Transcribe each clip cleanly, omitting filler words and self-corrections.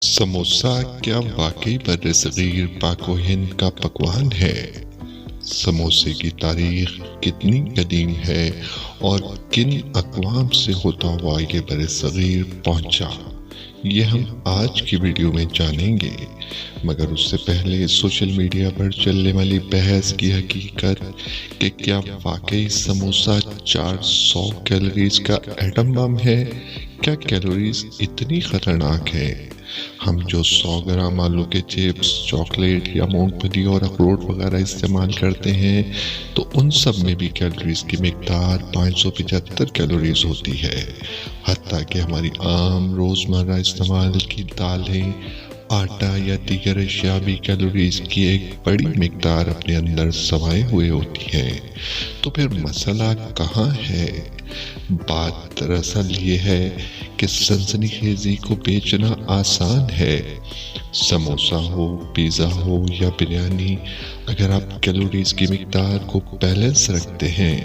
سموسہ کیا واقعی برصغیر پاک و ہند کا پکوان ہے؟ سموسے کی تاریخ کتنی قدیم ہے اور کن اقوام سے ہوتا ہوا یہ برصغیر پہنچا، یہ ہم آج کی ویڈیو میں جانیں گے۔ مگر اس سے پہلے سوشل میڈیا پر چلنے والی بحث کی حقیقت کہ کیا واقعی سموسہ 400 کیلوریز کا ایٹم بم ہے؟ کیا کیلوریز اتنی خطرناک ہے؟ ہم جو 100 گرام آلو کے چپس، چاکلیٹ یا مونگ پھلی اور اخروٹ وغیرہ استعمال کرتے ہیں تو ان سب میں بھی کیلوریز کی مقدار 575 کیلوریز ہوتی ہے۔ حتیٰ کہ ہماری عام روزمرہ استعمال کی دالیں، آٹا یا دیگر اشیاء بھی کیلوریز کی ایک بڑی مقدار اپنے اندر سمائے ہوئے ہوتی ہے۔ تو پھر مسئلہ کہاں ہے؟ بات دراصل یہ ہے کہ سنسنی خیزی کو بیچنا آسان ہے۔ سموسہ ہو، پیزا ہو یا بریانی، اگر آپ کیلوریز کی مقدار کو بیلنس رکھتے ہیں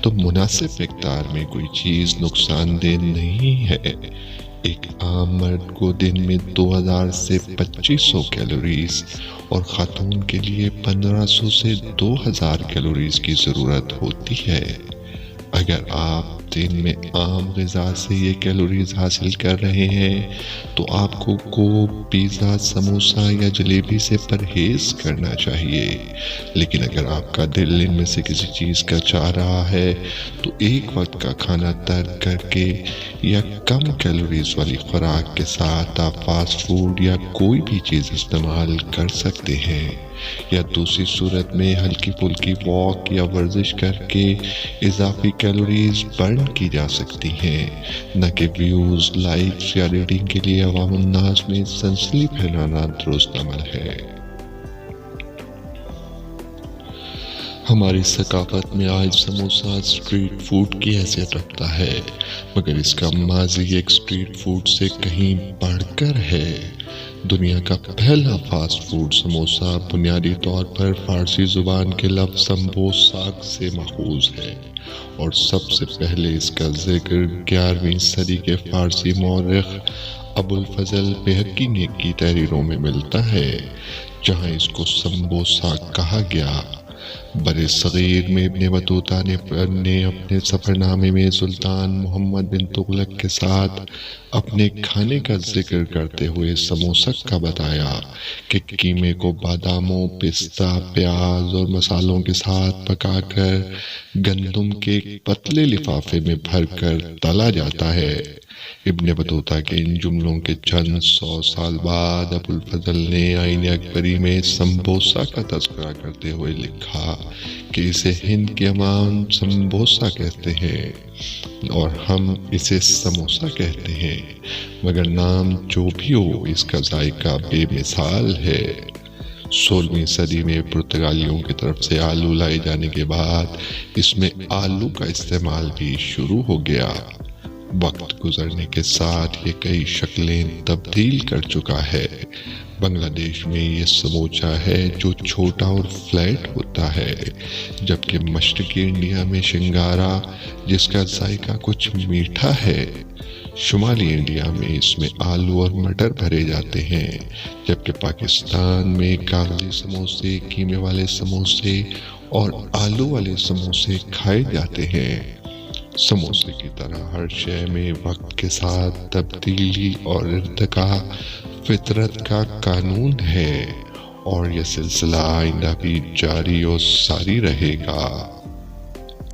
تو مناسب مقدار میں کوئی چیز نقصان دہ نہیں ہے۔ ایک عام مرد کو دن میں 2000 سے 2500 کیلوریز اور خاتون کے لیے 1500 سے 2000 کیلوریز کی ضرورت ہوتی ہے۔ اگر آپ دن میں عام غذا سے یہ کیلوریز حاصل کر رہے ہیں تو آپ کو کوک، پیزا، سموسہ یا جلیبی سے پرہیز کرنا چاہیے۔ لیکن اگر آپ کا دل ان میں سے کسی چیز کا چاہ رہا ہے تو ایک وقت کا کھانا ترک کر کے یا کم کیلوریز والی خوراک کے ساتھ آپ فاسٹ فوڈ یا کوئی بھی چیز استعمال کر سکتے ہیں، یا دوسری صورت میں ہلکی پھلکی واک یا ورزش کر کے اضافی کیلوریز برن کی جا سکتی ہیں، نہ کہ ویوز، لائکس یا ریٹنگ کے لیے عوام الناس میں سنسنی پھیلانا درست عمل ہے۔ ہماری ثقافت میں آج سموسہ اسٹریٹ فوڈ کی حیثیت رکھتا ہے، مگر اس کا ماضی ایک اسٹریٹ فوڈ سے کہیں بڑھ کر ہے۔ دنیا کا پہلا فاسٹ فوڈ سموسہ بنیادی طور پر فارسی زبان کے لفظ سمبوساک سے ماخوذ ہے، اور سب سے پہلے اس کا ذکر 11ویں صدی کے فارسی مورخ ابوالفضل بیہقی کی تحریروں میں ملتا ہے، جہاں اس کو سمبوساک کہا گیا۔ برصغیر میں ابن بطوطہ نے اپنے سفر نامے میں سلطان محمد بن تغلق کے ساتھ اپنے کھانے کا ذکر کرتے ہوئے سموسک کا بتایا کہ قیمے کو باداموں، پستہ، پیاز اور مسالوں کے ساتھ پکا کر گندم کے پتلے لفافے میں بھر کر تلا جاتا ہے۔ ابن بطوطہ کے ان جملوں کے چند 100 سال بعد ابوالفضل نے آئین اکبری میں سمبوسا کا تذکرہ کرتے ہوئے لکھا کہ اسے ہند کے عوام سمبوسا کہتے ہیں اور ہم اسے سموسا کہتے ہیں، مگر نام جو بھی ہو اس کا ذائقہ بے مثال ہے۔ 16ویں صدی میں پرتگالیوں کی طرف سے آلو لائے جانے کے بعد اس میں آلو کا استعمال بھی شروع ہو گیا۔ وقت گزرنے کے ساتھ یہ کئی شکلیں تبدیل کر چکا ہے۔ بنگلہ دیش میں یہ سموچا ہے جو چھوٹا اور فلیٹ ہوتا ہے، جبکہ مشرقی انڈیا میں شنگارا جس کا ذائقہ کچھ میٹھا ہے۔ شمالی انڈیا میں اس میں آلو اور مٹر بھرے جاتے ہیں، جبکہ پاکستان میں کاغذی سموسے، قیمے والے سموسے اور آلو والے سموسے کھائے جاتے ہیں۔ سموسے کی طرح ہر شے میں وقت کے ساتھ تبدیلی اور ارتقاء فطرت کا قانون ہے، اور یہ سلسلہ آئندہ بھی جاری و ساری رہے گا۔